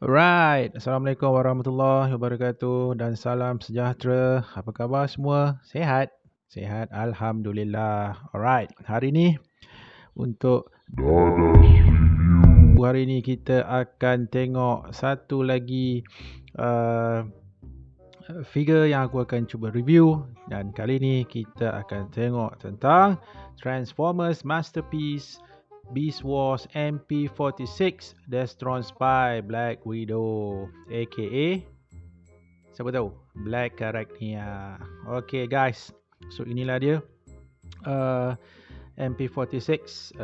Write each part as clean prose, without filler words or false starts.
Alright, Assalamualaikum warahmatullahi wabarakatuh dan salam sejahtera. Apa khabar semua? Sehat? Sehat, Alhamdulillah. Alright, hari ni untuk hari ni kita akan tengok satu lagi uh, figure yang aku akan cuba review, dan kali ni kita akan tengok tentang Transformers Masterpiece Beast Wars MP46 Destron Spy Black Widow, aka siapa tahu? Black Arachnia. Okay guys, so inilah dia MP46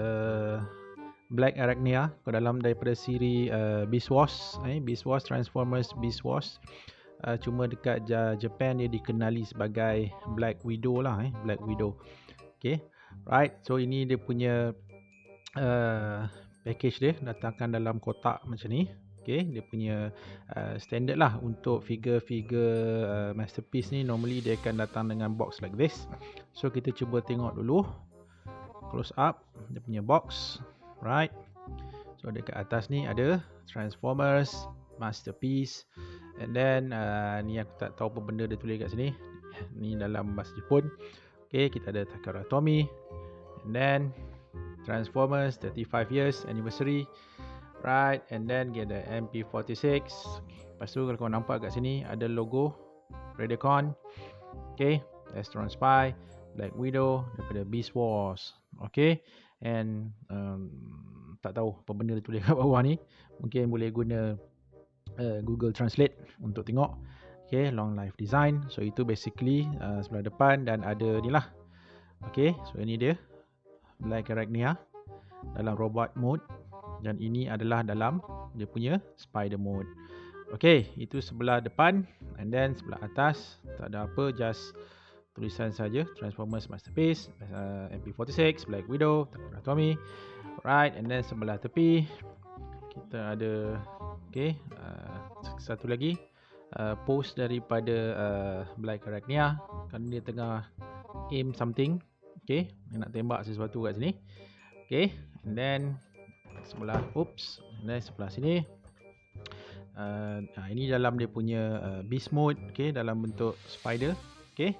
Black Arachnia ke dalam daripada siri Beast Wars, Beast Wars, Transformers Beast Wars. Cuma dekat Japan dia dikenali sebagai Black Widow lah, Black Widow. Okay, right. So ini dia punya package dia datangkan dalam kotak macam ni. Okay, dia punya standard lah untuk figure-figure masterpiece ni. Normally dia akan datang dengan box like this. So kita cuba tengok dulu close up dia punya box, right. So dekat atas ni ada Transformers Masterpiece, and then ni aku tak tahu apa benda dia tulis kat sini. Ni dalam bahasa Jepun. Okay, kita ada Takara Tomy, and then Transformers 35 years anniversary, right. And then kita ada MP46. Lepas tu kalau kau nampak kat sini ada logo Predacon. Okay, Destron Spy Black Widow daripada Beast Wars. Okay, and tak tahu apa benda dia tulis kat bawah ni. Mungkin boleh guna Google Translate untuk tengok. Okay, long life design. So itu basically sebelah depan, dan ada ni lah. Okay, so ini dia Black Arachnia dalam robot mode, dan ini adalah dalam dia punya spider mode. Okay, itu sebelah depan, and then sebelah atas tak ada apa, just tulisan saja Transformers Masterpiece MP46 Black Widow Takara Tomy, right. And then sebelah tepi kita ada satu lagi post daripada Black Arachnia, kan dia tengah aim something. Okay, dia nak tembak sesuatu kat sini. Okay, and then sebelah sebelah sini ini dalam dia punya beast mode. Okay, dalam bentuk spider. Okay,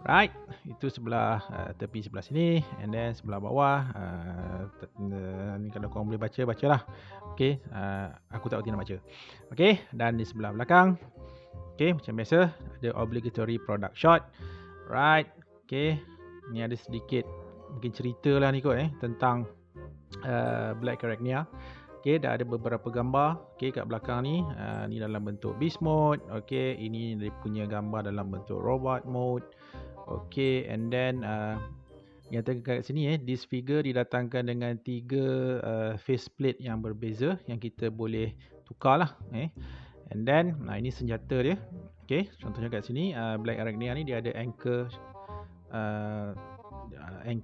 right. Itu sebelah tepi sebelah sini, and then sebelah bawah ni kalau korang boleh bacalah. Okay, aku tak reti nak baca. Okay, dan di sebelah belakang, okay, macam biasa ada obligatory product shot, right. Okay, ni ada sedikit mungkin cerita lah ni kot tentang Black Arachnia. Okay, dah ada beberapa gambar kat belakang ni. Ni dalam bentuk beast mode. Okay, ini dia punya gambar dalam bentuk robot mode. Okay, and then nyatakan kat sini this figure didatangkan dengan 3 faceplate yang berbeza yang kita boleh tukar lah. And then ini senjata dia. Okay, contohnya kat sini Black Arachnia ni dia ada anchor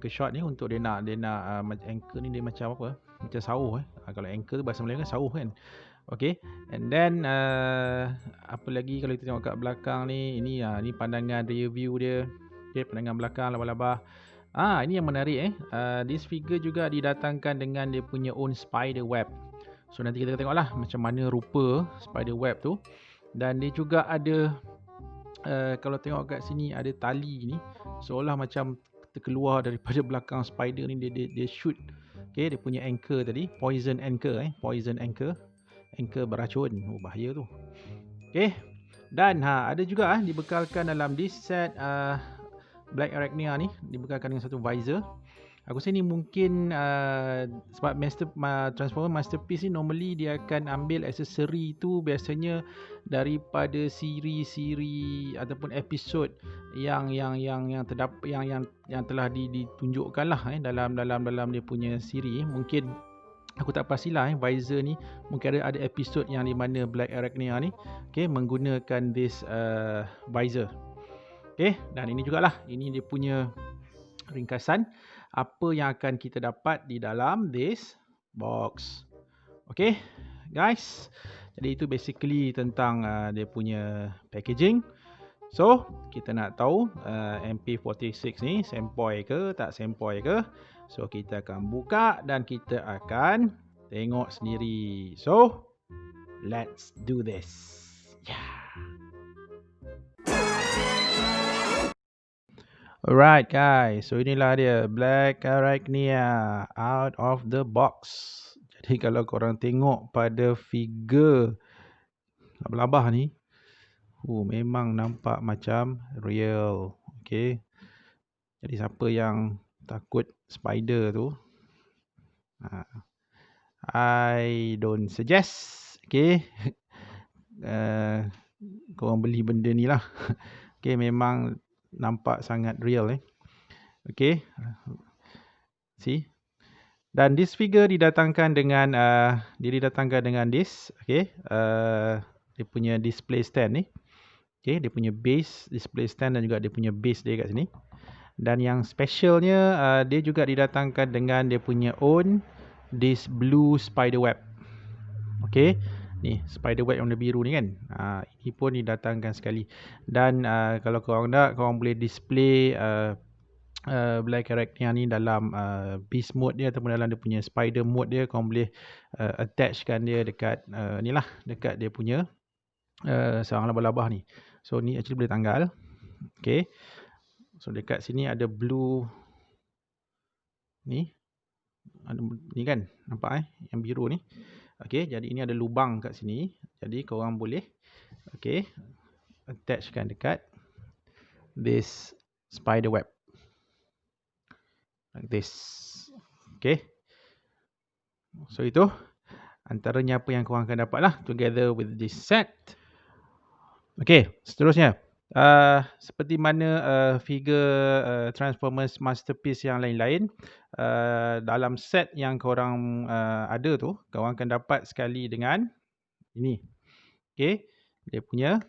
shot ni untuk dia nak anchor ni dia macam apa, macam sauh kalau anchor tu bahasa Melayu kan sauh kan. Okay, and then apa lagi kalau kita tengok kat belakang ni, ini pandangan rear view dia. Okay, pandangan belakang laba-laba. Ini yang menarik this figure juga didatangkan dengan dia punya own spider web. So nanti kita tengoklah macam mana rupa spider web tu. Dan dia juga ada kalau tengok kat sini ada tali ni, seolah macam terkeluar daripada belakang spider ni. Dia shoot. Okay, dia punya anchor tadi, poison anchor anchor beracun. Bahaya tu. Okay, dan ada juga dibekalkan dalam this set Black Arachnia ni, dibekalkan dengan satu visor. Aku rasa ni mungkin sebab Transformer Masterpiece ni normally dia akan ambil aksesori tu biasanya daripada siri-siri ataupun episod yang terdapat yang telah ditunjukkan lah dalam dia punya siri. Mungkin aku tak pastilah visor ni mungkin ada episod yang di mana Black Arachnia ni menggunakan this visor. Dan ini jugalah, ini dia punya ringkasan apa yang akan kita dapat di dalam this box. Okay guys, jadi itu basically tentang dia punya packaging. So kita nak tahu MP46 ni sempoi ke tak sempoi ke. So kita akan buka dan kita akan tengok sendiri. So Let's do this. Yeah. Alright guys, so inilah dia Black Arachnia out of the box. Jadi kalau korang tengok pada figure labah-labah ni, memang nampak macam real. Okay. Jadi siapa yang takut spider tu, I don't suggest. Okay. Korang beli benda ni lah. Okay, memang nampak sangat real. Okay. See. Dan this figure didatangkan dengan this, okay, dia punya display stand ni. Okay, dia punya base display stand dan juga dia punya base dia kat sini. Dan yang specialnya dia juga didatangkan dengan dia punya own this blue spider web. Okay, ni spider web yang warna biru ni kan. Ini pun didatangkan sekali. Dan kalau korang nak, korang boleh display Black Arachnia ni dalam beast mode dia ataupun dalam dia punya spider mode dia. Korang boleh attachkan dia dekat ni lah, dekat dia punya sarang labah-labah ni. So ni actually boleh tanggal. Okay, so dekat sini ada blue ni, ada ni kan, nampak yang biru ni. Okay, jadi ini ada lubang kat sini. Jadi korang boleh attachkan dekat this spider web like this. Okay, so itu antaranya apa yang korang akan dapat lah together with this set. Okay, seterusnya seperti mana figure Transformers Masterpiece yang lain-lain, dalam set yang korang ada tu, korang akan dapat sekali dengan ini. Okay, dia punya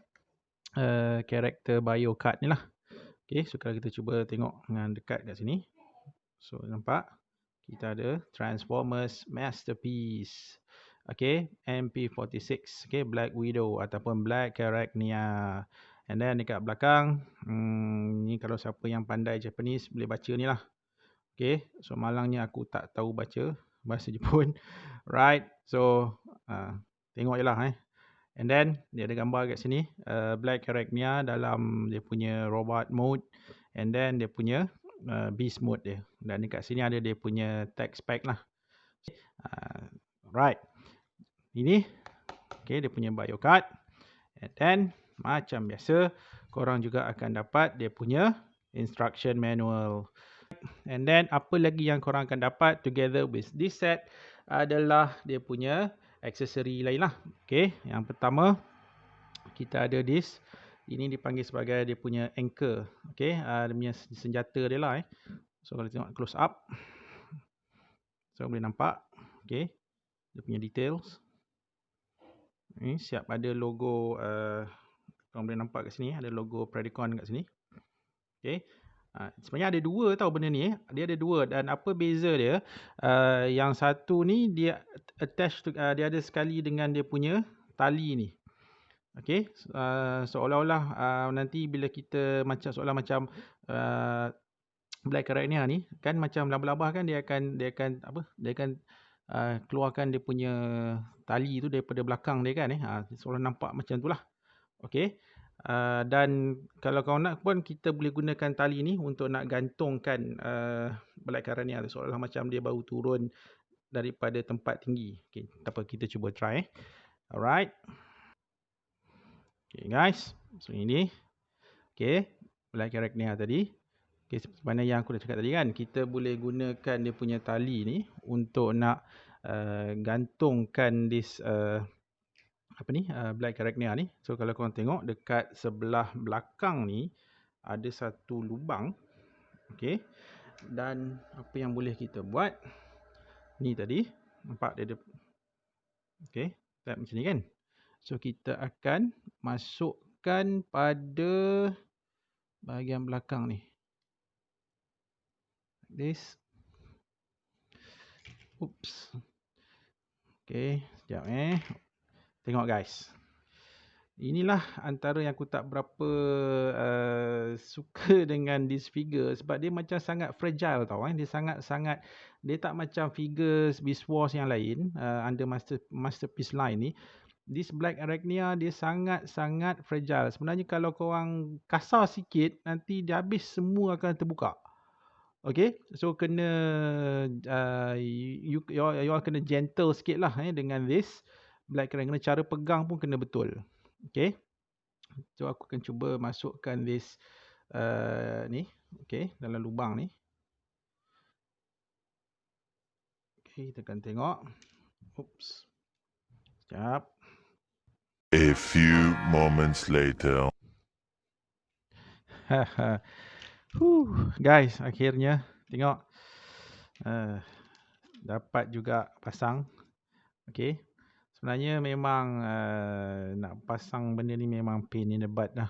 character bio card ni lah. Okay, so kalau kita cuba tengok dengan dekat kat sini, so nampak kita ada Transformers Masterpiece. Okay, MP46, okay, Black Widow ataupun Black Arachnia. And then dekat belakang, ni kalau siapa yang pandai Japanese boleh baca ni lah. Okay, so malangnya aku tak tahu baca bahasa Jepun. Right, so tengok je lah. And then dia ada gambar kat sini, Black Arachnia dalam dia punya robot mode. And then dia punya beast mode dia. Dan dekat sini ada dia punya text pack lah. Right, ini okay, dia punya bio card. And then macam biasa, korang juga akan dapat dia punya instruction manual. And then apa lagi yang korang akan dapat together with this set adalah dia punya aksesori lain lah. Okay, yang pertama kita ada this. Ini dipanggil sebagai dia punya anchor. Okay, dia punya senjata dia lah. So kalau tengok close up, so boleh nampak. Okay, dia punya details. Ni siap ada logo, korang boleh nampak kat sini, ada logo Predacon kat sini. Okay, sebenarnya ada dua tau benda ni. Dia ada dua, dan apa beza dia, yang satu ni dia attach dia ada sekali dengan dia punya tali ni. Okay, seolah-olah nanti bila kita seolah macam Black Arachnia ni kan, macam labah-labah kan, dia akan keluarkan dia punya tali tu daripada belakang dia kan, seolah nampak macam tu lah. Okay, dan kalau kau nak pun kita boleh gunakan tali ni untuk nak gantungkan Black Arachnia tu, seolah macam dia baru turun daripada tempat tinggi. Okay, tak apa, kita cuba try. Alright. Okay guys, so ini okay, Black Arachnia tadi. Okay, seperti mana yang aku dah cakap tadi kan, kita boleh gunakan dia punya tali ni untuk nak gantungkan this Black Arachnia ni. So kalau korang tengok dekat sebelah belakang ni ada satu lubang. Okay, dan apa yang boleh kita buat ni tadi, nampak dia ada, okay, tak macam ni kan. So kita akan masukkan pada bahagian belakang ni. This. Oops. Okay, sekejap tengok guys. Inilah antara yang aku tak berapa suka dengan this figure, sebab dia macam sangat fragile tau. Dia dia tak macam figure Beast Wars yang lain under Masterpiece line ni. this Black Arachnia dia sangat-sangat fragile. Sebenarnya kalau korang kasar sikit, nanti dia habis semua akan terbuka. Okay, so kena you all kena gentle sikit lah dengan this Black Arachnia. Cara pegang pun kena betul. Okay, so aku akan cuba masukkan this ni, okay, dalam lubang ni. Okay, kita akan tengok. Oops. Sekejap. A few moments later. Guys, akhirnya tengok dapat juga pasang. Okay, sebenarnya memang nak pasang benda ni memang pain in the butt lah.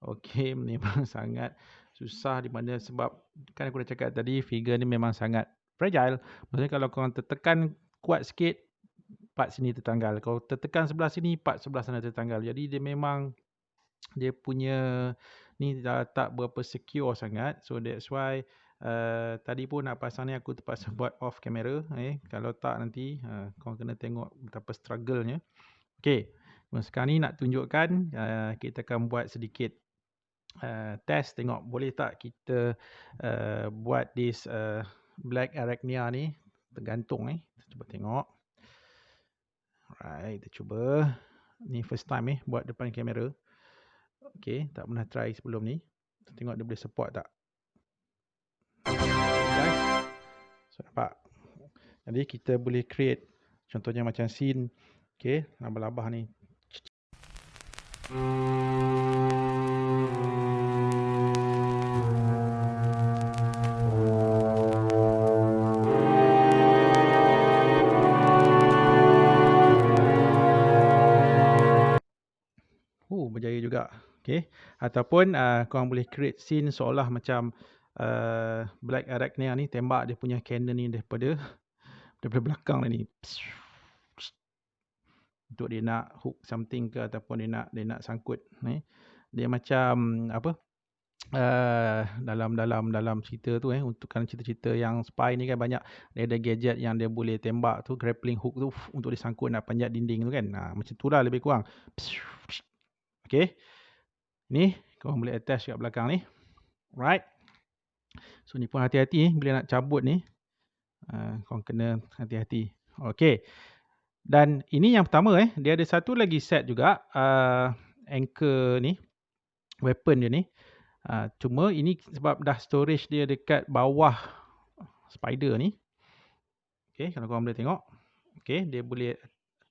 Okay, memang sangat susah di mana sebab kan aku dah cakap tadi figure ni memang sangat fragile. Maksudnya kalau korang tertekan kuat sikit, part sini tertanggal. Kalau tertekan sebelah sini, part sebelah sana tertanggal. Jadi dia memang dia punya ni dah tak berapa secure sangat. So that's why tadi pun nak pasang ni aku terpaksa buat off camera. Kalau tak nanti korang kena tengok betapa struggle-nya. Okay, sekarang ni nak tunjukkan kita akan buat sedikit test. Tengok boleh tak kita buat this Black Arachnia ni tergantung. Kita cuba tengok. Alright, kita cuba. Ni first time buat depan kamera. Okay, tak pernah try sebelum ni. Kita tengok dia boleh support tak. Guys, so nampak. Jadi kita boleh create contohnya macam scene. Okay, labah-labah ni. Berjaya juga. Okay. Ataupun korang boleh create scene seolah macam Black Arachnia ni tembak dia punya cannon ni daripada belakang ni. Untuk dia nak hook something ke ataupun dia nak sangkut. Dia macam apa? Dalam cerita tu untuk kan cerita-cerita yang spy ni kan banyak dia ada gadget yang dia boleh tembak tu, grappling hook tu untuk disangkut nak panjat dinding tu kan. Macam tu lah lebih kurang. Okay. Ni korang boleh attach kat belakang ni. Right. So ni pun hati-hati bila nak cabut ni. Korang kena hati-hati. Okay. Dan ini yang pertama dia ada satu lagi set juga anchor ni, weapon dia ni. Cuma ini sebab dah storage dia dekat bawah spider ni. Okay, kalau korang boleh tengok. Okay, dia boleh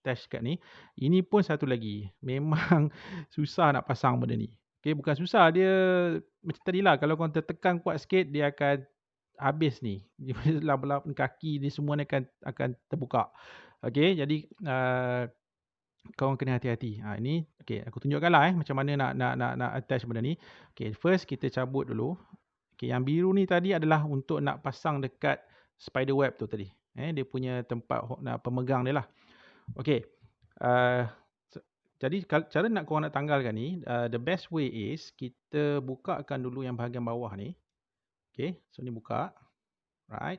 attach kat ni. Ini pun satu lagi. Memang susah nak pasang benda ni. Okay, bukan susah. Dia macam tadilah. Kalau korang tertekan kuat sikit, dia akan habis ni. Lap-lap kaki ni semua ni akan terbuka. Okay, jadi korang kena hati-hati. Ini okay, aku tunjukkan lah macam mana nak attach benda ni. Okay, first kita cabut dulu. Okay, yang biru ni tadi adalah untuk nak pasang dekat spider web tu tadi. Dia punya tempat pemegang dia lah. Okay. Jadi cara nak korang nak tanggalkan ni, the best way is kita bukakan dulu yang bahagian bawah ni. Okay, so ni buka. Right.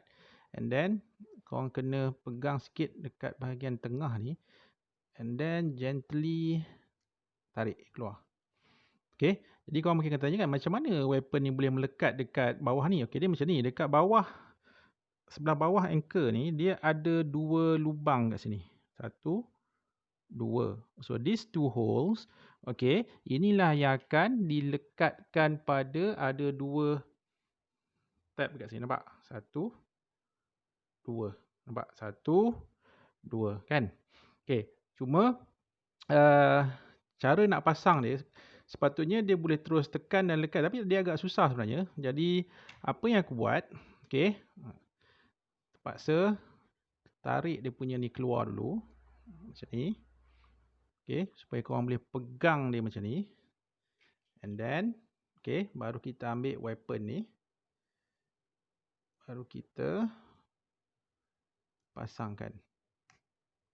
And then korang kena pegang sikit dekat bahagian tengah ni. And then gently tarik keluar. Okay. Jadi korang mungkin akan tanya kan macam mana weapon ni boleh melekat dekat bawah ni. Okay, dia macam ni. Dekat bawah, sebelah bawah anchor ni, dia ada dua lubang kat sini. Satu, dua. So these two holes, okay, inilah yang akan dilekatkan pada ada dua tab kat sini. Nampak? Satu, dua. Nampak? Satu, dua. Kan? Okay. Cuma cara nak pasang dia, sepatutnya dia boleh terus tekan dan lekat. Tapi dia agak susah sebenarnya. Jadi apa yang aku buat, okay, terpaksa tarik dia punya ni keluar dulu. Macam ni. Okay, supaya korang boleh pegang dia macam ni. And then, okay, baru kita ambil weapon ni. Baru kita pasangkan.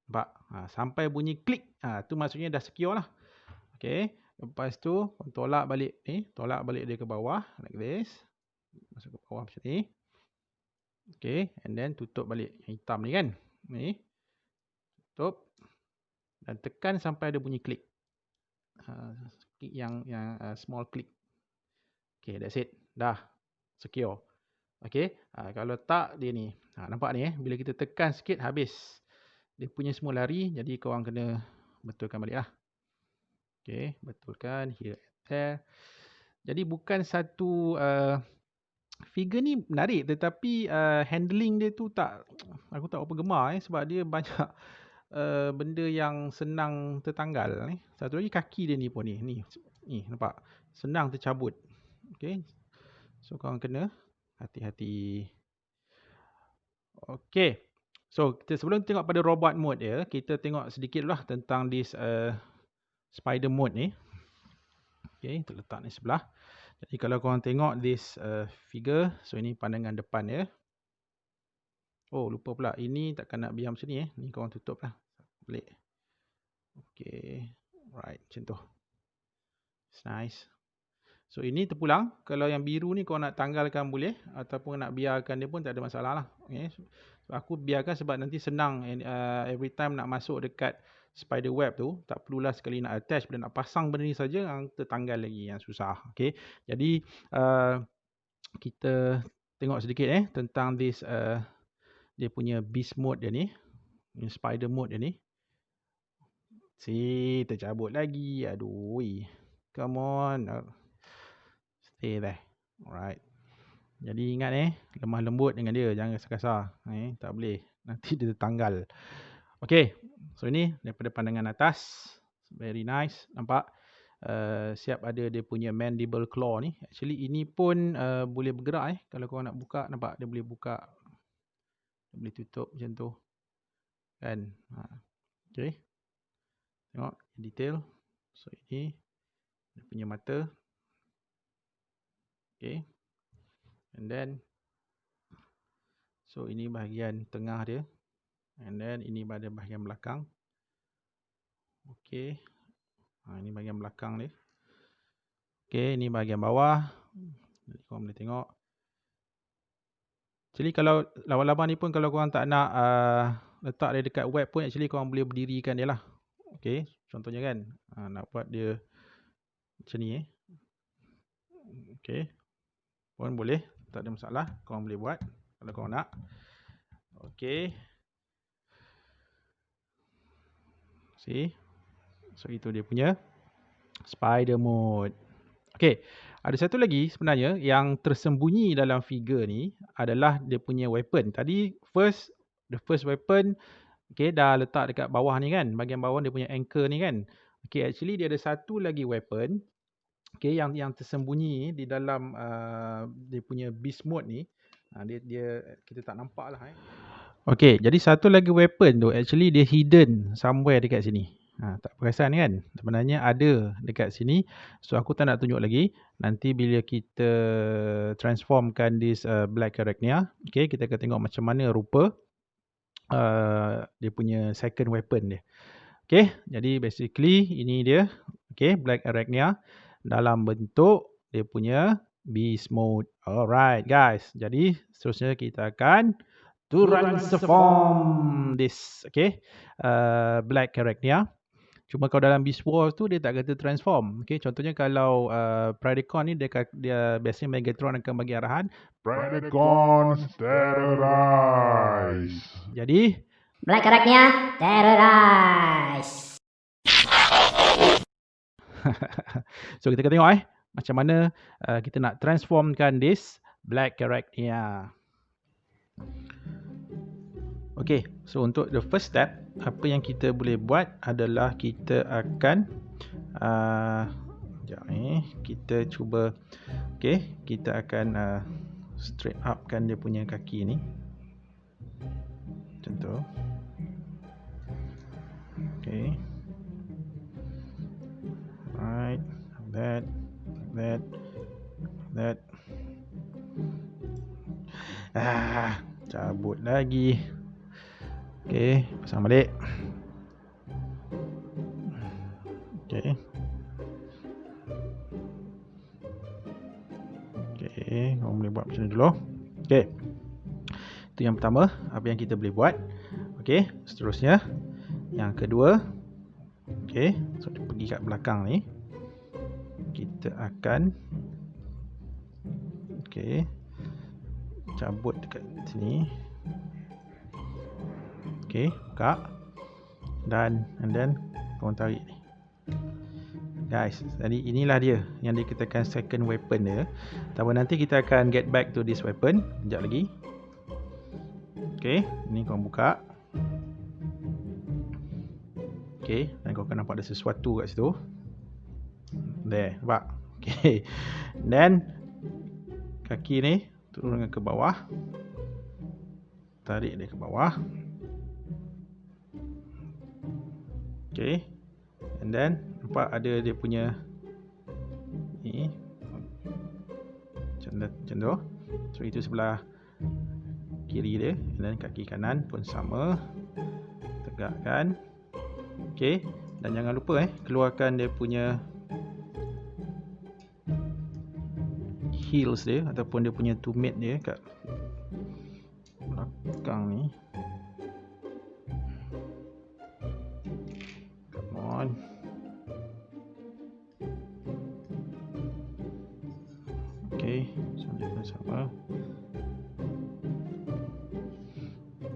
Nampak? Sampai bunyi klik. Tu maksudnya dah secure lah. Okay, lepas tu tolak balik ni. Tolak balik dia ke bawah. Like this. Masuk ke bawah macam ni. Okay, and then tutup balik yang hitam ni kan. Ni. Tutup. dan tekan sampai ada bunyi klik. Klik yang small click. Okay, that's it. Dah secure. Okay, kalau tak dia ni. Nampak ni bila kita tekan sikit habis. Dia punya semua lari, jadi korang kena betulkan balik lah. Okay, betulkan here and there. Jadi bukan satu figure ni menarik, tetapi handling dia tu tak, aku tak apa gemar sebab dia banyak benda yang senang tertanggal ni. Satu lagi kaki dia ni pun ni nampak senang tercabut. Okay, so korang kena hati-hati. Okay, so kita sebelum tengok pada robot mode dia, kita tengok sedikit lah tentang this spider mode ni. Okay, terletak ni sebelah. Jadi kalau korang tengok this figure, so ini pandangan depan dia. Oh, lupa pula, ini takkan nak biar macam ni ni korang tutup lah. Pelik. Okay, right, macam tu. It's nice. So ini terpulang. Kalau yang biru ni korang nak tanggalkan boleh, ataupun nak biarkan dia pun tak ada masalah lah. Okay. So aku biarkan sebab nanti senang every time nak masuk dekat spider web tu, tak perlulah sekali nak attach, bila nak pasang benda ni saja yang tertanggal lagi, yang susah. Okay. Jadi kita tengok sedikit tentang this dia punya beast mode dia ni, spider mode dia ni. Tercabut lagi. Aduh. Come on. Stay there. Alright. Jadi ingat lemah lembut dengan dia, jangan kasar-kasar. Tak boleh. Nanti dia tertanggal. Okay. So ini daripada pandangan atas. Very nice. Nampak? Siap ada dia punya mandible claw ni. Actually ini pun boleh bergerak kalau korang nak buka. Nampak? Dia boleh buka. Dia boleh tutup macam tu. Kan? Okay. Tengok detail. So ini dia punya mata. Okay. And then so ini bahagian tengah dia. And then ini pada bahagian belakang. Okay. Ini bahagian belakang dia. Okay, ini bahagian bawah. Jadi korang boleh tengok. Actually kalau lawan-lawan ni pun kalau korang tak nak letak dia dekat web pun, actually korang boleh berdirikan dia lah. Okay, contohnya kan. Nak buat dia macam ni Okay. Pun boleh. Tak ada masalah. Korang boleh buat kalau korang nak. Okay. See. So itu dia punya spider mode. Okay. Ada satu lagi sebenarnya yang tersembunyi dalam figure ni adalah dia punya weapon. Tadi the first weapon dah letak dekat bawah ni kan. Bahagian bawah dia punya anchor ni kan. Okay, actually dia ada satu lagi weapon. Okay, yang tersembunyi di dalam dia punya beast mode ni. Dia kita tak nampak lah Okay, jadi satu lagi weapon tu actually dia hidden somewhere dekat sini. Tak perasan kan? Sebenarnya ada dekat sini. So aku tak nak tunjuk lagi. Nanti bila kita transformkan this Black Arachnia, okay, kita akan tengok macam mana rupa dia punya second weapon dia. Okay, jadi basically ini dia. Okay, Black Arachnia dalam bentuk dia punya beast mode. Alright guys, jadi seterusnya kita akan transform this Black Arachnia. Cuma kalau dalam Beast Wars tu dia tak kata transform. Okay, contohnya kalau Predacon ni dia biasanya Megatron akan bagi arahan Predacon terrorize. Jadi Black Arachnia terrorize. So kita akan tengok macam mana kita nak transformkan this Black Arachnia. Okay, so untuk the first step, apa yang kita boleh buat adalah kita akan kita cuba kita akan straight upkan dia punya kaki ni macam tu. Okay, right, that cabut lagi. Okay, pasang balik. Okay. Okay, korang boleh buat macam ni dulu. Okay. Itu yang pertama, apa yang kita boleh buat. Okay, seterusnya. Yang kedua. Okay, so dia pergi kat belakang ni. Kita akan cabut dekat sini. Okay, buka. And then korang tarik ni. Guys, jadi inilah dia yang dikatakan second weapon dia. Tapi nanti kita akan get back to this weapon sekejap lagi. Okay, ni korang buka. Okay, dan korang akan nampak ada sesuatu kat situ. There, nampak? Okay, then kaki ni turun ke bawah. Tarik dia ke bawah. Okay, and then nampak ada dia punya ni macam tu. So itu sebelah kiri dia. Dan kaki kanan pun sama. Tegakkan. Okay, dan jangan lupa keluarkan dia punya heels dia ataupun dia punya tumit dia kat belakang ni. Come on. Okay, so dia pun sama.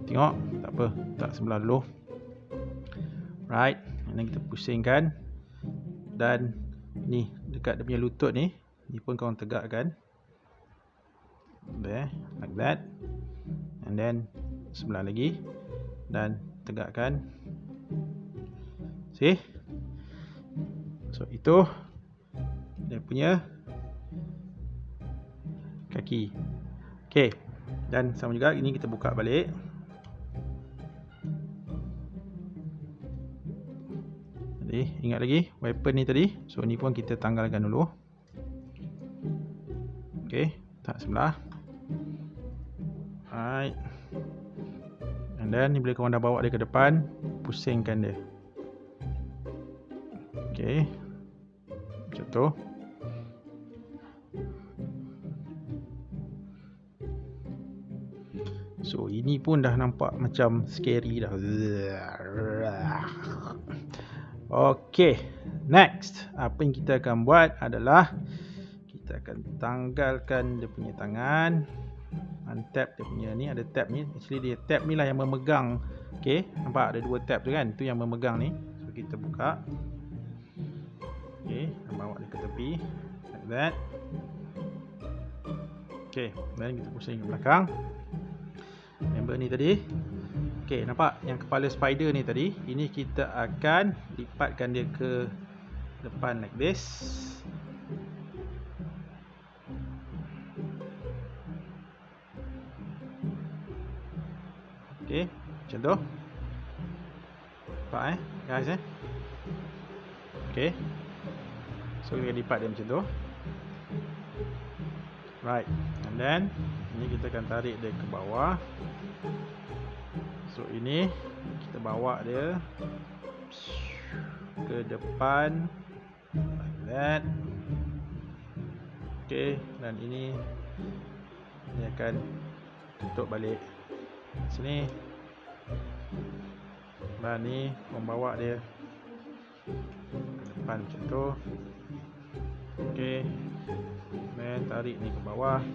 Tengok, tak apa, tak sebelah dulu. Right, dan kita pusingkan. Dan ni dekat dia punya lutut ni pun korang tegakkan. There, like that. And then sebelah lagi. Dan tegakkan. See? So itu dia punya kaki. Okay, dan sama juga ini kita buka balik. Jadi ingat lagi weapon ni tadi. So ni pun kita tanggalkan dulu. Okay, tak sebelah. Alright. And then ni bila korang dah bawa dia ke depan, pusingkan dia. Okay, macam tu. So ini pun dah nampak macam scary dah. Okay, next apa yang kita akan buat adalah kita akan tanggalkan dia punya tangan. Untap dia punya ni, ada tab ni. Actually dia tab ni lah yang memegang. Okay, nampak ada dua tab tu kan, tu yang memegang ni. So kita buka. Okay, dan bawa dia ke tepi like that. Okay, dan kita pusing ke belakang. Member ni tadi. Okay, nampak yang kepala spider ni tadi. Ini kita akan lipatkan dia ke depan like this. Okay, macam tu. Nampak guys Okay, so kita lipat dia macam tu. Right, and then ini kita akan tarik dia ke bawah. So ini kita bawa dia ke depan like that. Okay, dan ini akan tutup balik sini. Dan ni membawa dia ke depan macam tu. Okay, dan tarik ni ke bawah.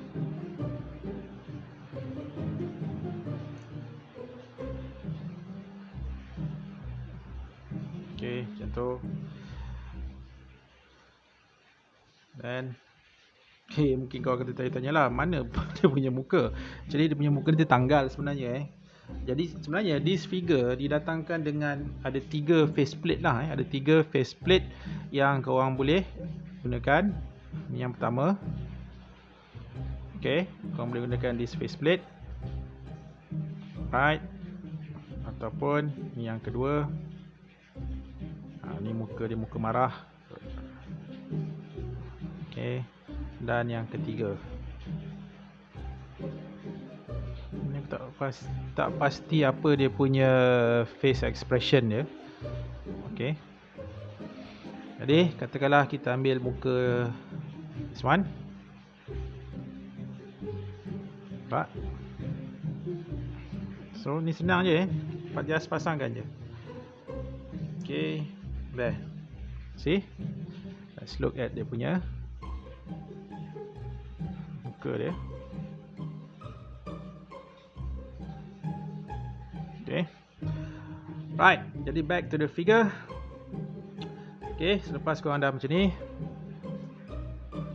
Okay, macam tu. Dan okay, mungkin kau akan tanya-tanya lah, mana dia punya muka. Jadi dia punya muka dia tanggal sebenarnya Jadi sebenarnya this figure didatangkan dengan ada 3 faceplate lah Ada 3 faceplate yang korang boleh gunakan. Yang pertama, okay, korang boleh gunakan this faceplate, right, ataupun yang kedua, ni muka dia, muka marah. Okay, dan yang ketiga, ini tak pasti apa dia punya face expression dia. Okay, jadi katakanlah kita ambil muka this one. Nampak? So ni senang je just pasangkan je. Okay, There. See? Let's look at dia punya muka dia. Okay. Right, jadi back to the figure. Okay, selepas korang dah macam ni,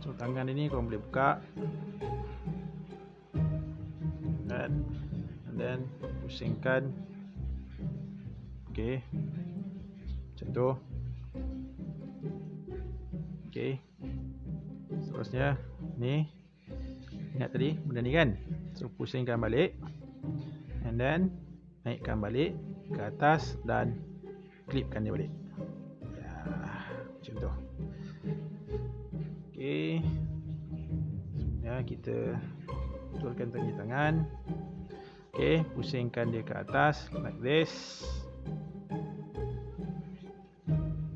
so tangan ini korang boleh buka. That. And then pusingkan. Okay, macam tu. Okay, seterusnya ni, ingat tadi benda ni kan, so pusingkan balik and then naikkan balik ke atas dan klipkan dia balik ya, macam tu. Okay, ya, kita betulkan tengah tangan. Okay, pusingkan dia ke atas like this,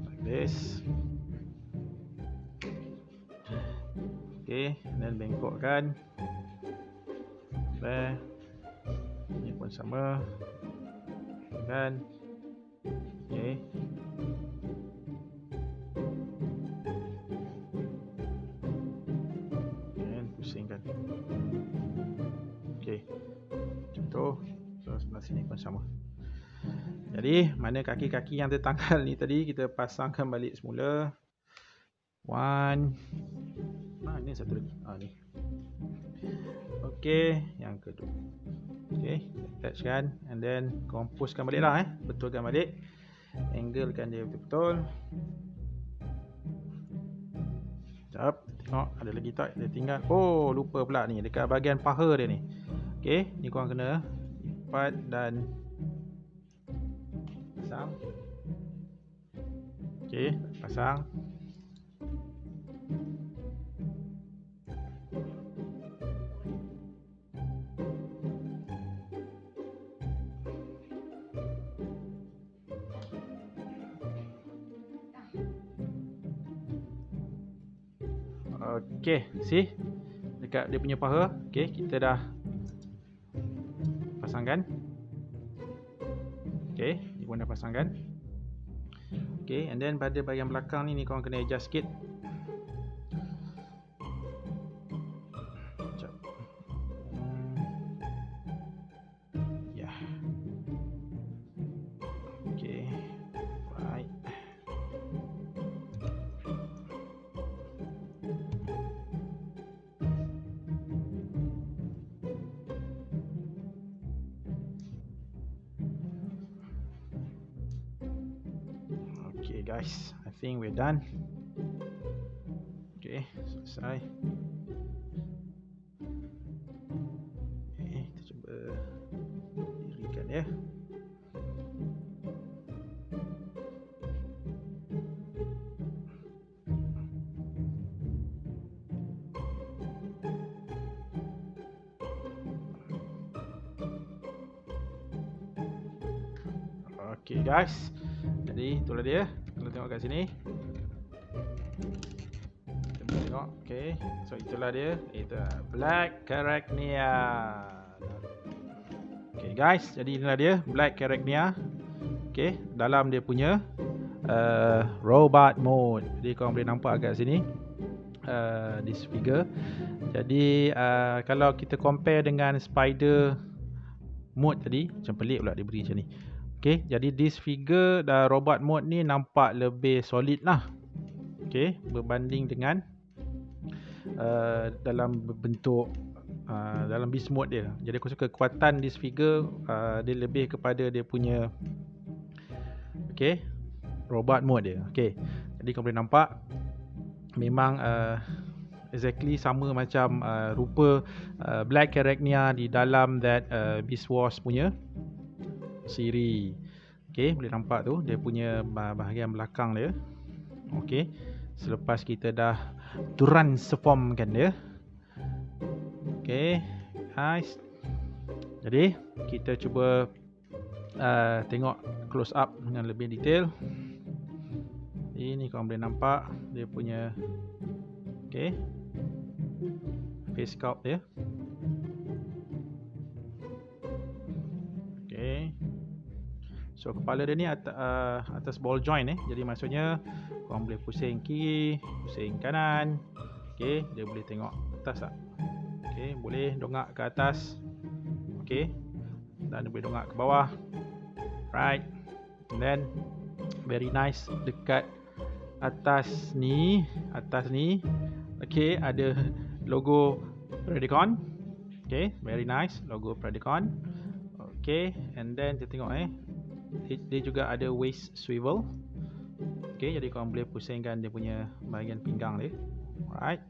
like this. Okay, dan bengkokkan. There. Ini pun sama. Kan? Okay. Dan pusingkan. Okay. Macam tu. So, sebelah sini pun sama. Jadi, mana kaki-kaki yang tertanggal ni tadi, kita pasangkan balik semula. One. Ni satu lagi. Ni. Okey, yang kedua. Okey, attachkan and then compostkan balik lah betulkan balik. Anglekan dia betul-betul. Sekejap, tengok ada lagi tak dia tinggal. Oh, lupa pula ni dekat bahagian paha dia ni. Okey, ni korang kena lipat dan pasang. Okey, pasang. Okey, see? Dekat dia punya paha. Okey, kita dah pasangkan. Okey, ni pun dah pasangkan. Okey, and then pada bahagian belakang ni korang kena adjust sikit. Sekejap. Ya. Okey. Right. Okay guys, I think we're done. Okay, selesai. Okay, kita cuba dirikan ya. Okay guys, jadi itulah dia. Kalau tengok kat sini, kita boleh tengok. Okay, so itulah dia. Itu Black Arachnia. Okay guys, jadi inilah dia Black Arachnia. Okay, dalam dia punya robot mode. Jadi korang boleh nampak kat sini this figure. Jadi kalau kita compare dengan spider mode tadi, macam pelik pula dia beri macam ni. Okay, jadi this figure robot mode ni nampak lebih solid lah. Okay, berbanding dengan dalam bentuk dalam beast mode dia. Jadi aku suka kekuatan this figure, dia lebih kepada dia punya robot mode dia. Okay, jadi kau boleh nampak memang exactly sama macam rupa Black Arachnia di dalam that Beast Wars punya siri. Okay, boleh nampak tu dia punya bahagian belakang dia. Okay, selepas kita dah transformkan dia. Okay guys, jadi kita cuba tengok close up dengan lebih detail. Ini korang boleh nampak dia punya face sculpt dia. So kepala dia ni atas ball joint Jadi maksudnya korang boleh pusing kiri, pusing kanan. Okey, dia boleh tengok atas tak? Okey, boleh dongak ke atas. Okey. Dan dia boleh dongak ke bawah. Right. And then very nice dekat atas ni, okey, ada logo Predacon. Okey, very nice logo Predacon. Okey, and then kita tengok dia juga ada waist swivel. Okey, jadi korang boleh pusingkan dia punya bahagian pinggang dia. Alright.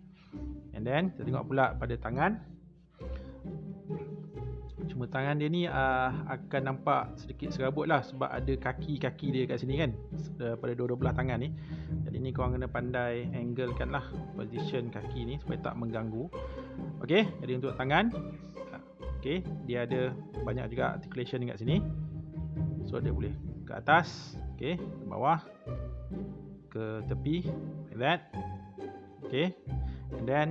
And then kita tengok pula pada tangan. Cuma tangan dia ni akan nampak sedikit serabut lah sebab ada kaki-kaki dia kat sini kan, pada dua-dua belah tangan ni. Jadi ni korang kena pandai anglekan lah position kaki ni supaya tak mengganggu. Okey, jadi untuk tangan, okey, dia ada banyak juga articulation kat sini. So dia boleh ke atas, okey, ke bawah, ke tepi, like that. Okey, and then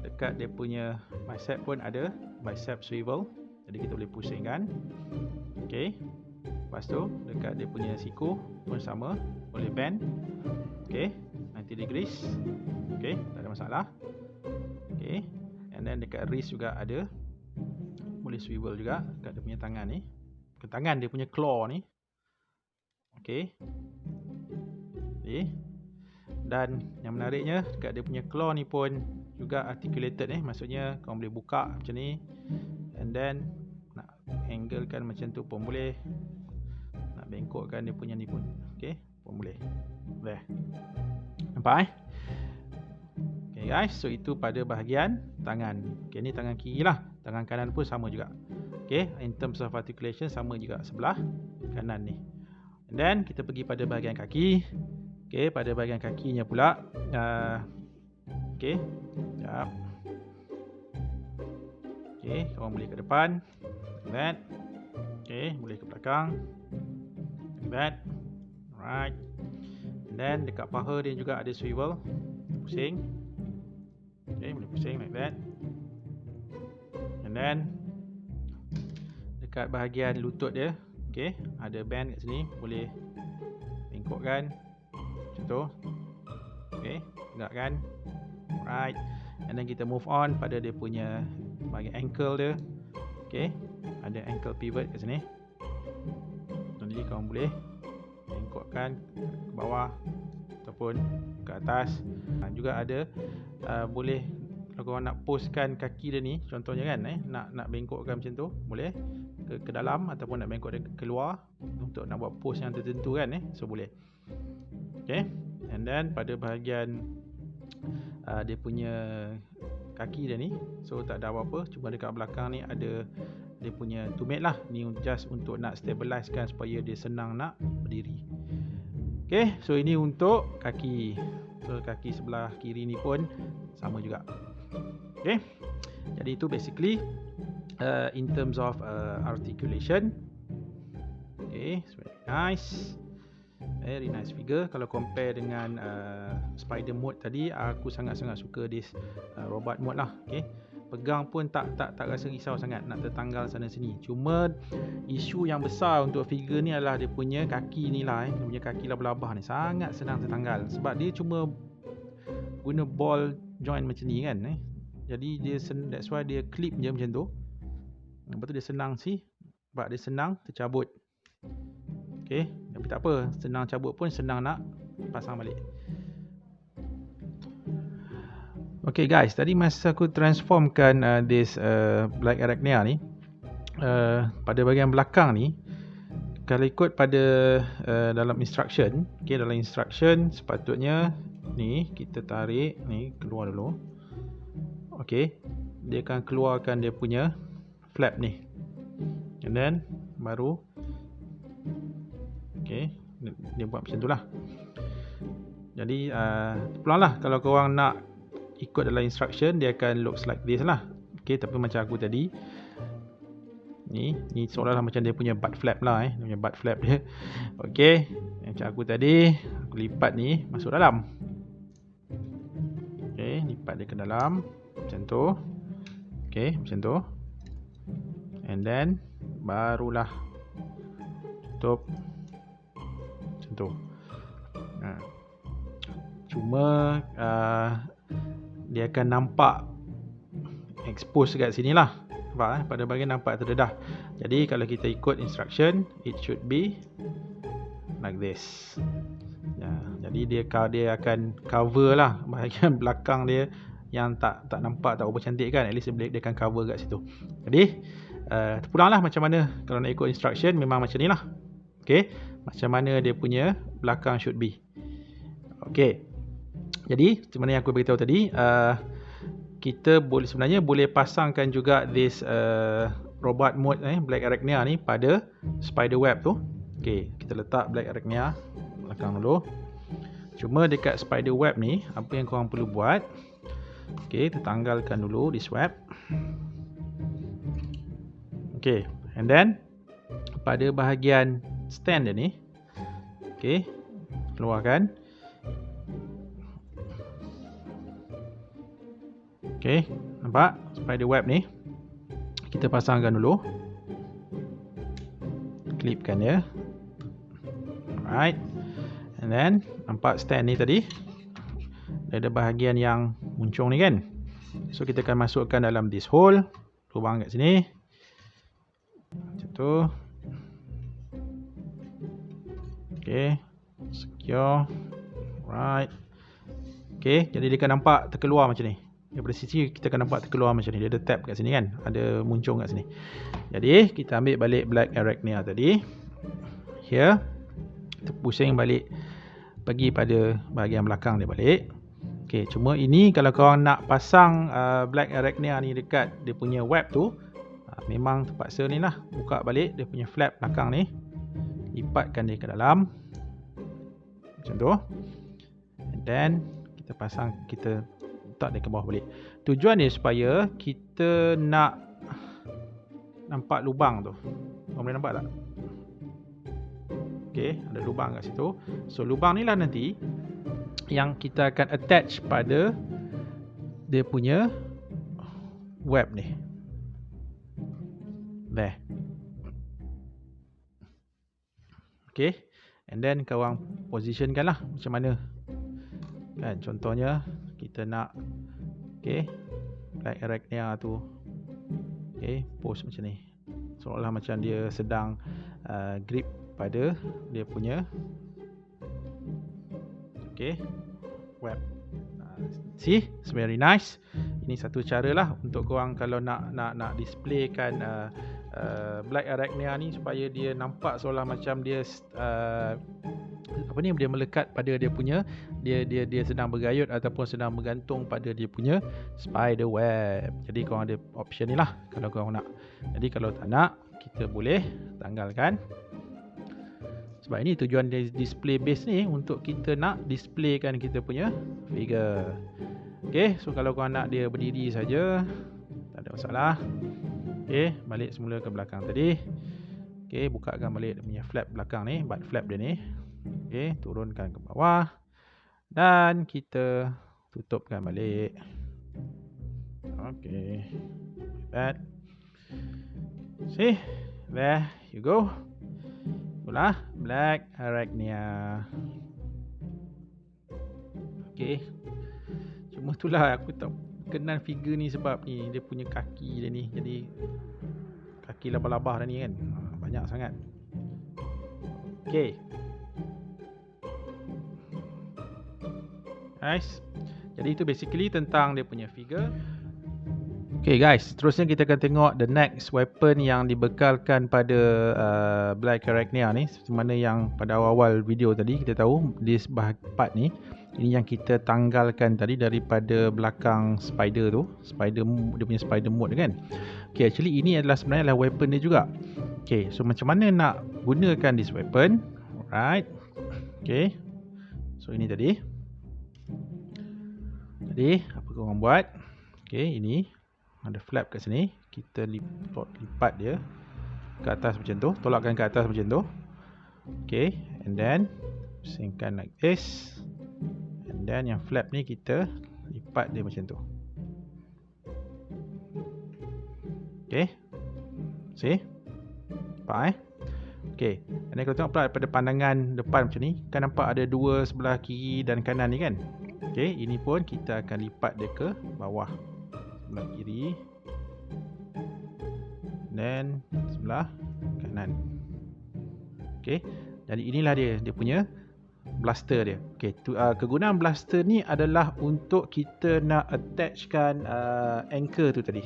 dekat dia punya bicep pun ada bicep swivel. Jadi kita boleh pusingkan. Okey. Lepas tu dekat dia punya siku pun sama, boleh bend. Okey, 90 degrees. Okey, tak ada masalah. Okey. And then dekat wrist juga ada. Boleh swivel juga dekat dia punya tangan ni. Ke tangan dia punya claw ni. Okey. Okey. Dan yang menariknya dekat dia punya claw ni pun juga articulated maksudnya korang boleh buka macam ni. And then nak anglekan macam tu pun boleh. Nak bengkokkan dia punya ni pun okey, pun boleh. There. Nampak Okay guys, so itu pada bahagian tangan. Okay, ni tangan kiri lah. Tangan kanan pun sama juga. Okay, in terms of articulation sama juga sebelah kanan ni. And then kita pergi pada bahagian kaki. Okay, pada bahagian kakinya pula okay, sekejap. Okay, korang boleh ke depan, like that. Okay, boleh ke belakang, like that. Alright. And then dekat paha dia juga ada swivel, pusing. Okay, boleh pusing like that. And then dekat bahagian lutut dia, okay, ada band kat sini, boleh bengkokkan macam tu. Okay, tegakkan. Alright. And then kita move on pada dia punya bahagian ankle dia. Okay, ada ankle pivot kat sini. Jadi korang boleh bengkokkan ke bawah ataupun ke atas. Juga ada boleh kalau korang nak postkan kaki dia ni, contohnya kan nak bengkokkan macam tu, boleh ke dalam ataupun nak bengkok dia keluar untuk nak buat pose yang tertentu kan so boleh. Okay, and then pada bahagian dia punya kaki dia ni, so tak ada apa-apa, cuma dekat belakang ni ada dia punya tumit lah. Ni just untuk nak stabilizekan supaya dia senang nak berdiri. Okay, so ini untuk kaki. So kaki sebelah kiri ni pun sama juga. Okay, jadi itu basically in terms of articulation. Okay, it's very nice. Very nice figure. Kalau compare dengan spider mode tadi, aku sangat-sangat suka this robot mode lah. Okay, pegang pun tak rasa risau sangat nak tertanggal sana sini. Cuma isu yang besar untuk figure ni adalah dia punya kaki ni lah. Dia punya kaki labah-labah ni sangat senang tertanggal sebab dia cuma guna ball joint macam ni kan Jadi dia that's why dia clip je macam tu. Lepas tu dia senang sebab dia senang tercabut. Okay, tapi tak apa, senang cabut pun senang nak pasang balik. Okay guys, tadi masa aku transformkan this Black Arachnia ni, pada bahagian belakang ni, kalau ikut pada dalam instruction, okay, dalam instruction sepatutnya ni kita tarik ni keluar dulu. Okay, dia akan keluarkan dia punya flap ni, and then baru okay, dia buat macam tu lah. Jadi pelan lah kalau korang nak ikut dalam instruction, dia akan looks like this lah. Okay, tapi macam aku tadi ni seolah-olah macam dia punya butt flap lah dia punya butt flap dia. Okay, macam aku tadi, aku lipat ni masuk dalam. Okay, lipat dia ke dalam macam tu. Okay, macam tu. And then barulah tutup macam tu. Cuma dia akan nampak expose kat sini lah. Nampak pada bahagian nampak terdedah. Jadi kalau kita ikut instruction, it should be like this. Jadi dia akan cover lah bahagian belakang dia yang tak nampak, tak berapa cantik kan. At least dia akan cover kat situ. Jadi terpulang lah macam mana kalau nak ikut instruction, memang macam ni lah. Okay, macam mana dia punya belakang should be. Okay, jadi macam mana yang aku beritahu tadi, kita sebenarnya boleh pasangkan juga this robot mode Black Arachnia ni pada spiderweb tu. Okay, kita letak Black Arachnia belakang dulu. Cuma dekat spiderweb ni, apa yang korang perlu buat, okay, kita tanggalkan dulu this web. Okay, and then pada bahagian stand dia ni, okay, keluarkan. Okay, nampak spider web ni, kita pasangkan dulu, klipkan dia. Alright, and then nampak stand ni tadi, ada bahagian yang muncung ni kan. So kita akan masukkan dalam this hole, lubang kat sini macam tu. Okay, secure. Right. Okay, jadi dia akan nampak terkeluar macam ni. Daripada sisi kita akan nampak terkeluar macam ni. Dia ada tab kat sini kan, ada muncung kat sini. Jadi kita ambil balik Black Arachnia tadi, here, kita pusing balik, pergi pada bahagian belakang dia balik. Okay, cuma ini kalau korang nak pasang Black Arachnia ni dekat dia punya web tu, memang terpaksa ni lah, buka balik dia punya flap belakang ni, lipatkan dia ke dalam macam tu, and then kita pasang, kita letak dia ke bawah balik. Tujuan dia supaya kita nak nampak lubang tu. Korang boleh nampak tak? Okay, ada lubang kat situ. So lubang ni lah nanti yang kita akan attach pada dia punya web ni. There. Okay, and then korang positionkan lah macam mana kan. Contohnya kita nak, okay, Black Arachnia tu, okay, pose macam ni, seolah macam dia sedang grip pada dia punya, okay, web. See, it's very nice. Ini satu cara lah untuk korang kalau nak displaykan Black Arachnia ni supaya dia nampak seolah macam dia dia melekat pada dia punya, dia sedang bergayut ataupun sedang bergantung pada dia punya spider web. Jadi korang ada option ni lah kalau korang nak. Jadi kalau tak nak, kita boleh tanggalkan. Sebab ini tujuan display base ni untuk kita nak displaykan kita punya figure. Okay, so kalau korang nak dia berdiri saja, tak ada masalah. Okay, balik semula ke belakang tadi. Okay, bukakan balik dia punya flap belakang ni, butt flap dia ni. Okay, turunkan ke bawah dan kita tutupkan balik. Okay, that. See, there you go. Itulah Black Arachnia. Okay, cuma itulah aku tak kenal figure ni sebab ni dia punya kaki dia ni, jadi kaki labah-labah dah ni kan, banyak sangat. Okay, nice. Jadi itu basically tentang dia punya figure. Okay guys, terusnya kita akan tengok the next weapon yang dibekalkan pada Black Arachnia ni. Seperti mana yang pada awal-awal video tadi kita tahu, this part ni, ini yang kita tanggalkan tadi daripada belakang spider tu, dia punya spider mode kan. Okay, actually ini adalah sebenarnya adalah weapon dia juga. Okay, so macam mana nak gunakan this weapon? Alright. Okay, so ini tadi apa korang buat? Okay, ini ada flap kat sini, kita lipat dia ke atas macam tu, tolakkan ke atas macam tu. Okay, and then pusingkan like this, and then yang flap ni kita lipat dia macam tu. Okay, see, nampak Okay, dan kalau tengok pula pada pandangan depan macam ni, kan nampak ada dua sebelah kiri dan kanan ni kan. Okay, ini pun kita akan lipat dia ke bawah, sebelah kiri dan sebelah kanan. Okay, jadi inilah dia punya blaster dia. Okay, kegunaan blaster ni adalah untuk kita nak attachkan anchor tu tadi.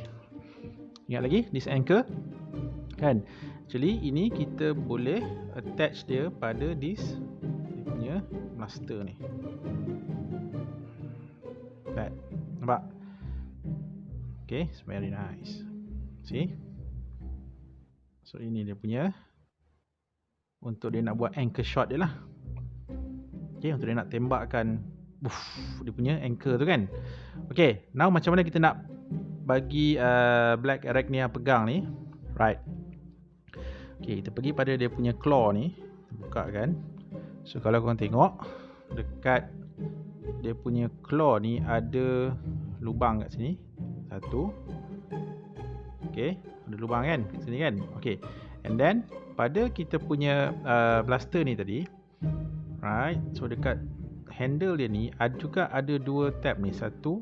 Ingat lagi this anchor kan? Actually ini kita boleh attach dia pada dia punya blaster ni. That. Nampak? Okay, it's very nice. See? So ini dia punya untuk dia nak buat anchor shot dia lah. Okay, untuk dia nak tembakkan dia punya anchor tu kan. Okay, now macam mana kita nak bagi Black Arachnia pegang ni? Right. Okay, kita pergi pada dia punya claw ni. Buka kan. So kalau korang tengok dekat dia punya claw ni ada lubang kat sini. Satu. Okay, ada lubang kan kat sini kan. Okay, and then pada kita punya blaster ni tadi, right, so dekat handle dia ni juga ada dua tab ni. Satu,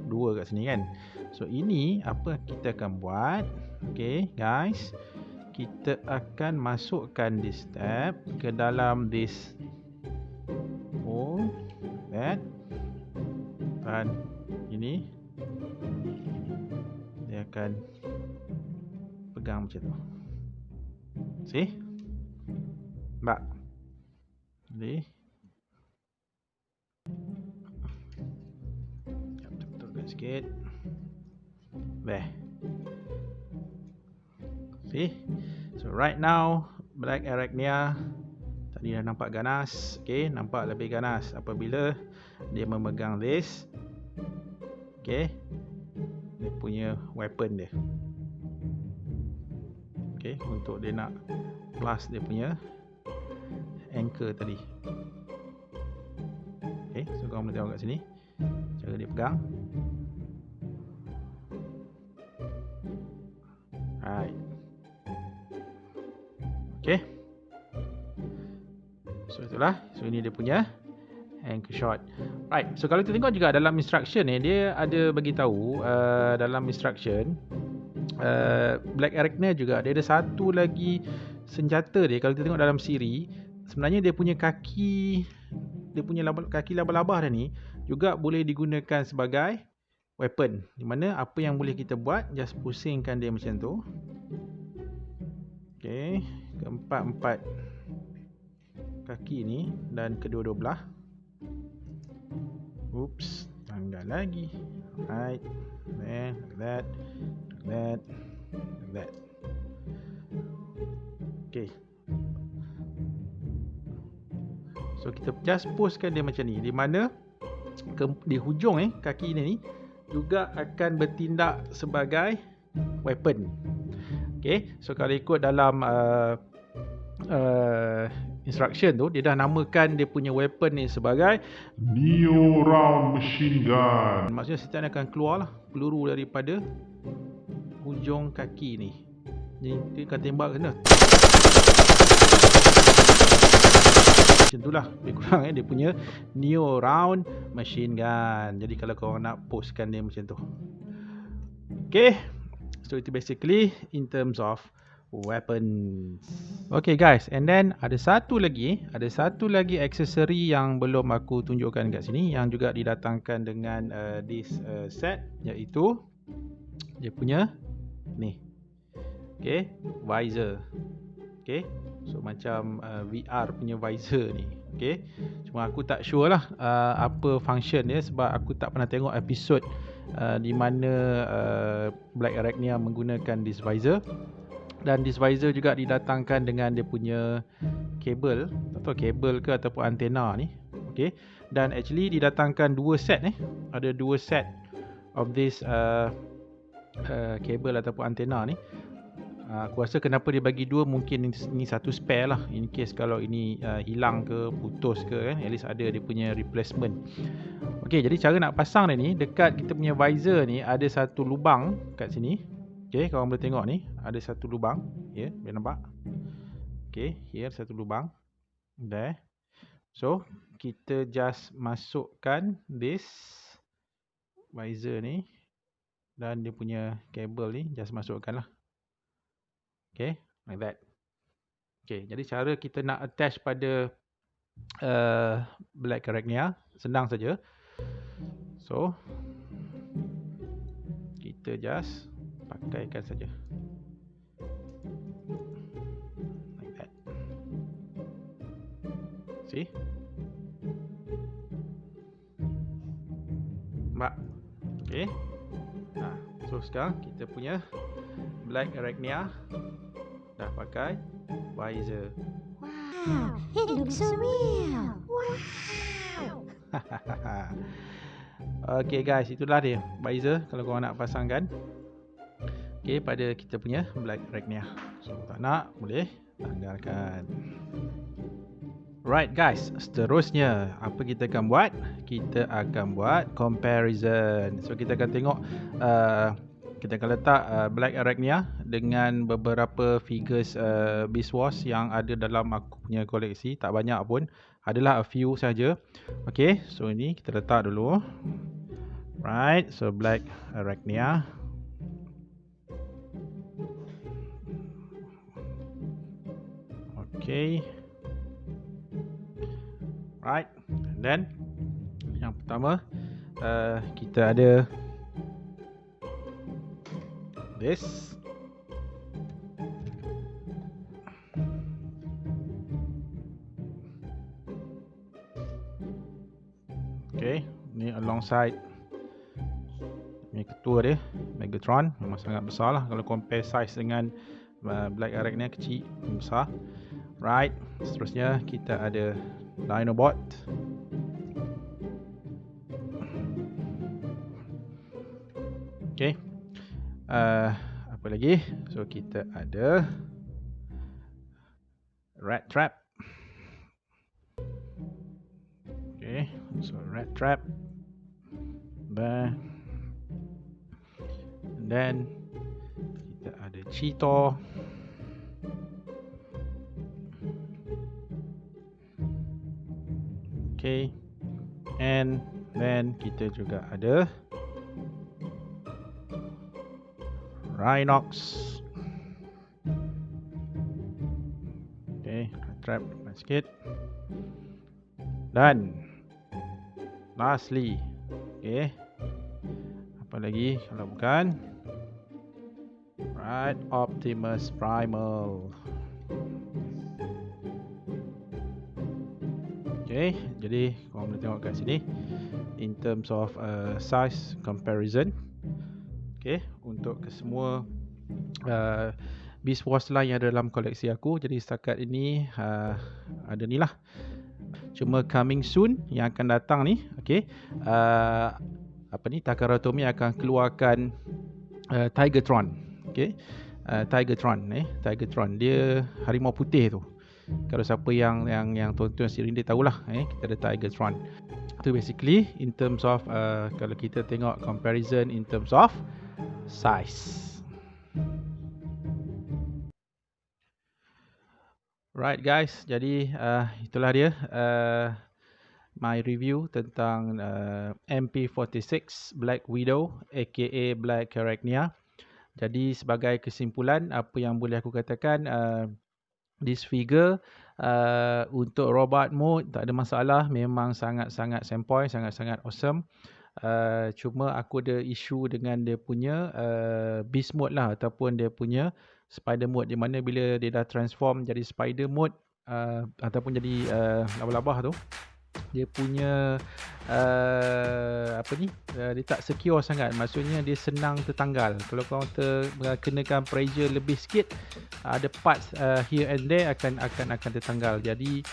dua kat sini kan. So ini apa kita akan buat? Okay guys, kita akan masukkan this tab ke dalam this hole, that, dan ini dia akan pegang macam tu. See? Nampak? Jadi betulkan sikit. Beh. See? So right now Black Arachnia tadi dah nampak ganas. Okay, nampak lebih ganas apabila dia memegang this. Okay, dia punya weapon dia. Okay, untuk dia nak plus dia punya anchor tadi. Okay, so korang boleh tengok kat sini cara dia pegang. Right. Okay, so itulah. So ini dia punya anchor shot. Right, so kalau kita tengok juga dalam instruction ni, dia ada bagi tahu dalam instruction Black Arachnia juga dia ada satu lagi senjata dia. Kalau kita tengok dalam siri, sebenarnya dia punya kaki, dia punya kaki laba-laba dia ni juga boleh digunakan sebagai weapon. Di mana apa yang boleh kita buat, just pusingkan dia macam tu. Okay, keempat-empat kaki ni dan kedua-dua belah. Oops, tanggal lagi. Right, then like that, like that, like that. Okay, so kita just pushkan dia macam ni, di mana di hujung kaki ni juga akan bertindak sebagai weapon. Okay, so kalau ikut dalam instruction tu, dia dah namakan dia punya weapon ni sebagai Neo Round Machine Gun. maksudnya setiap akan keluar lah peluru daripada hujung kaki ni. Ni dia akan tembak ke sana. Macam tu lah lebih kurang dia punya Neo Round Machine Gun. Jadi kalau korang nak postkan dia macam tu. Okay, so itu basically in terms of weapons. Okay guys, and then ada satu lagi aksesori yang belum aku tunjukkan kat sini, yang juga didatangkan dengan this set, iaitu dia punya ni. Okay, visor. Okay, so macam VR punya visor ni. Okay, cuma aku tak sure lah apa function dia, sebab aku tak pernah tengok episod di mana Black Arachnia menggunakan this visor. Dan this visor juga didatangkan dengan dia punya kabel, tak tahu kabel ke ataupun antena ni. Okay, dan actually didatangkan dua set ada dua set of this kabel ataupun antena ni. Aku rasa kenapa dia bagi dua, mungkin ni satu spare lah, in case kalau ini hilang ke putus ke kan, at least ada dia punya replacement. Okay, jadi cara nak pasang dia ni, dekat kita punya visor ni ada satu lubang kat sini. Okay, korang boleh tengok ni, ada satu lubang. Ya, boleh nampak? Okay, here satu lubang. There. So, kita just masukkan this visor ni dan dia punya kabel ni just masukkan lah. Okay, like that. Okay, jadi cara kita nak attach pada black arachnia senang saja. So, kita just pakaikan saja. Like that. See? Nampak? Okay. So sekarang kita punya black arachnia dah pakai visor. Wow, it looks so real. Wow. Okay guys, itulah dia visor kalau korang nak pasangkan. Okay, pada kita punya black arachnia. So tak nak, boleh tanggalkan. Right guys, seterusnya apa kita akan buat? Kita akan buat comparison. So kita akan tengok kita akan letak black arachnia dengan beberapa figures Beast Wars yang ada dalam aku punya koleksi. Tak banyak pun, adalah a few saja. Okay, so ini kita letak dulu. Right, so black arachnia. Okay. Right, and then yang pertama kita ada this. Okay, ni alongside ni ketua dia Megatron, memang sangat besar lah kalau compare size dengan black arachnia kecil, besar. Right, seterusnya kita ada Dinobot. Okay. Apa lagi? So kita ada Rat Trap. Okay, so Rat Trap. And then kita ada Cheetor. Okay, and then kita juga ada Rhinox. Okay, trap sikit. Dan lastly, okay, apa lagi kalau bukan right, Optimus Primal. Okay, jadi korang boleh tengok kat sini in terms of size comparison. Okay, untuk kesemua Beast Wars lah yang ada dalam koleksi aku. Jadi setakat ini ada ni lah. Cuma coming soon yang akan datang ni, okay, apa ni, Takara Tomy akan keluarkan Tigertron. Okay, Tigertron dia harimau putih tu. Kalau siapa yang tonton siri dia tahulah, kita ada Tigertron. Itu basically in terms of kalau kita tengok comparison in terms of size. Right guys, jadi itulah dia my review tentang MP46 Black Widow aka Black Arachnia. Jadi sebagai kesimpulan, apa yang boleh aku katakan, this figure untuk robot mode tak ada masalah, memang sangat-sangat sempoi, sangat-sangat awesome. Cuma aku ada isu dengan dia punya beast mode lah, ataupun dia punya spider mode, di mana bila dia dah transform jadi spider mode ataupun jadi labah-labah tu, dia punya dia tak secure sangat. Maksudnya dia senang tertanggal. Kalau korang kenakan pressure lebih sikit, ada parts here and there akan tertanggal. Jadi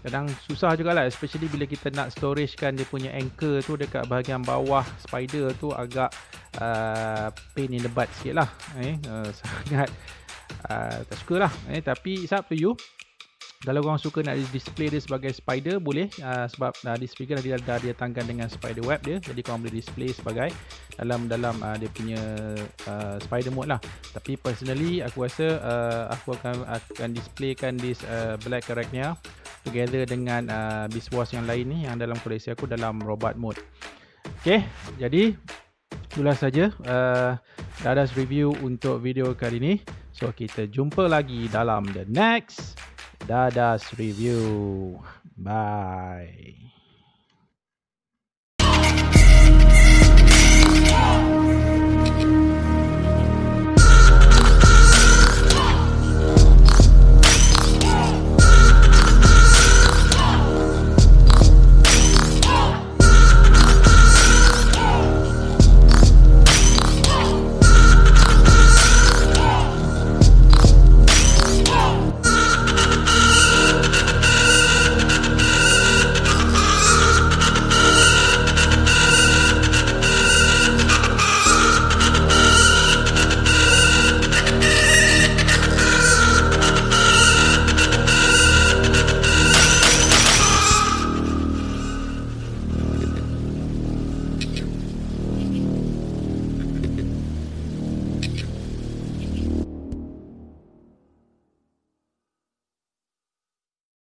kadang susah jugalah, especially bila kita nak storagekan dia punya anchor tu dekat bahagian bawah spider tu, agak pain in the butt sikit lah. Sangat tak suka lah. Tapi it's up to you. Kalau korang suka nak display dia sebagai spider, boleh, sebab this figure dia datangkan dengan spider web dia, jadi korang boleh display sebagai dalam dia punya spider mode lah. Tapi personally aku rasa aku akan displaykan this black Arachnia together dengan Beast Wars yang lain ni yang dalam koleksi aku dalam robot mode. Okay, jadi itulah saja Dadas review untuk video kali ni. So kita jumpa lagi dalam the next Dadas review. Bye.